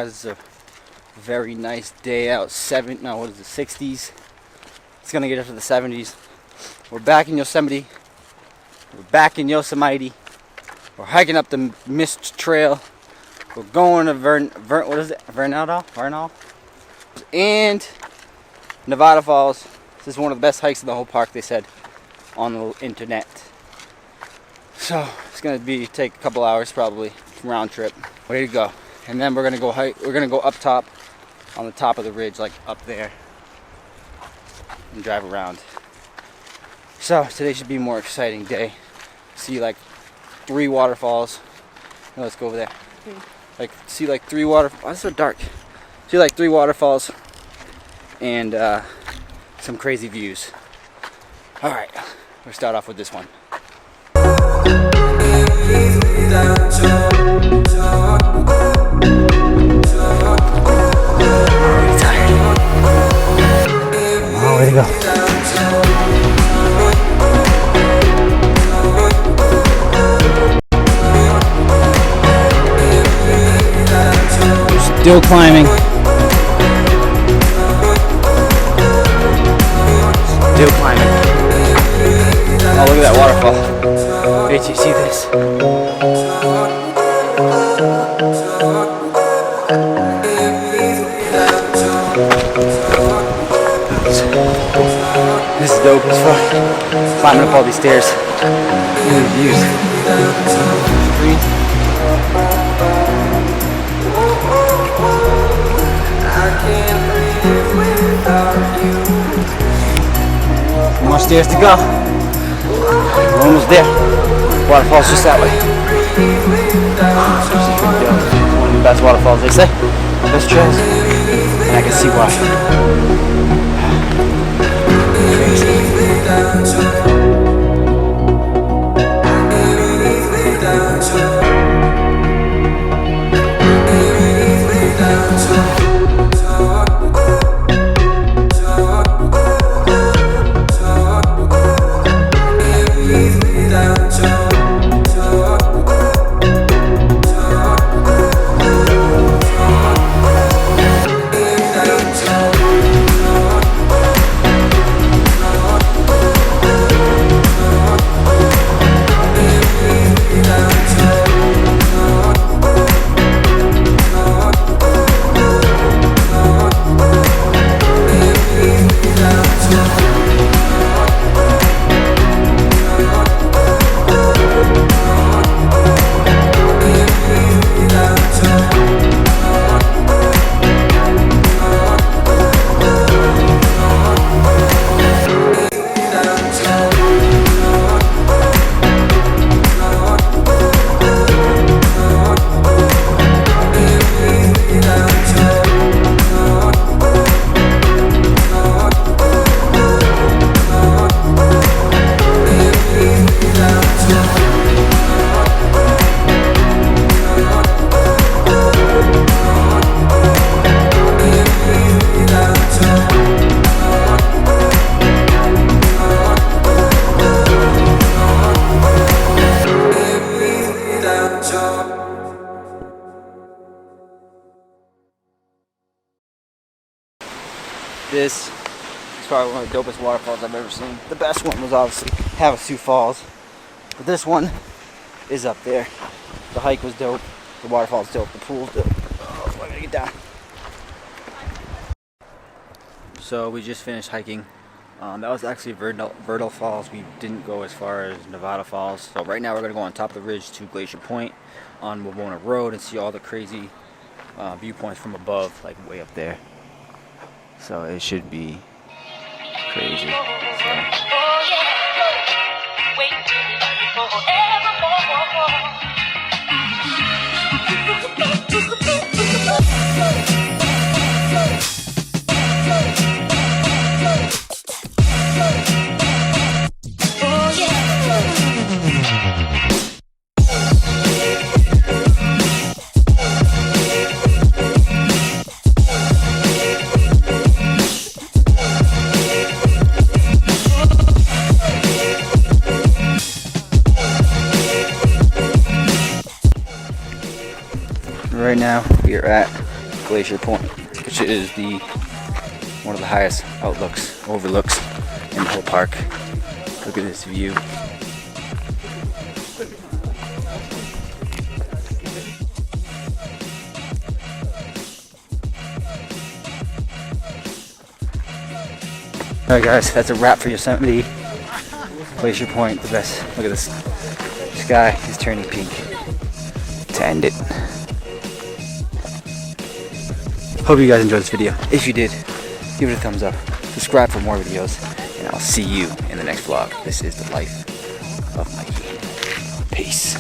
guys. It's a very nice day out. 60s. It's gonna get up to the 70s. We're back in Yosemite. We're back in Yosemite. We're hiking up the Mist Trail. We're going to Vernal? And Nevada Falls. This is one of the best hikes in the whole park, they said on the internet. So it's gonna take a couple hours probably round trip. Way to go. And then we're gonna go hike. We're gonna go up top on the top of the ridge, like up there, and drive around. So today should be a more exciting day. See like 3 waterfalls. No, let's go over there. Like see like 3 waterfalls. Oh, it's so dark. See like 3 waterfalls and some crazy views. All right, we'll start off with this one. Oh, way to go. Still climbing. Still climbing. Oh, look at that waterfall. Wait till you see this. This is dope as fuck. Climbing up all these stairs. Look at the views. Green. More stairs to go. We're almost there. Waterfall's just that way. One of the best waterfalls, they say. Best trails. And I can see why. This is probably one of the dopest waterfalls I've ever seen. The best one was obviously Havasu Falls, but this one is up there. The hike was dope, the waterfall's dope, the pool's dope. Oh, I gotta get down. So we just finished hiking. That was actually Vernal Falls. We didn't go as far as Nevada Falls. So right now we're gonna go on top of the ridge to Glacier Point on Wawona Road and see all the crazy viewpoints from above, like way up there. So it should be crazy. Right now we are at Glacier Point, which is one of the highest overlooks in the whole park. Look at this view. Alright guys, that's a wrap for Yosemite. Glacier Point, the best. Look at this. The sky is turning pink to end it. Hope you guys enjoyed this video. If you did, give it a thumbs up. Subscribe for more videos. And I'll see you in the next vlog. This is the Life of Mikey. Peace.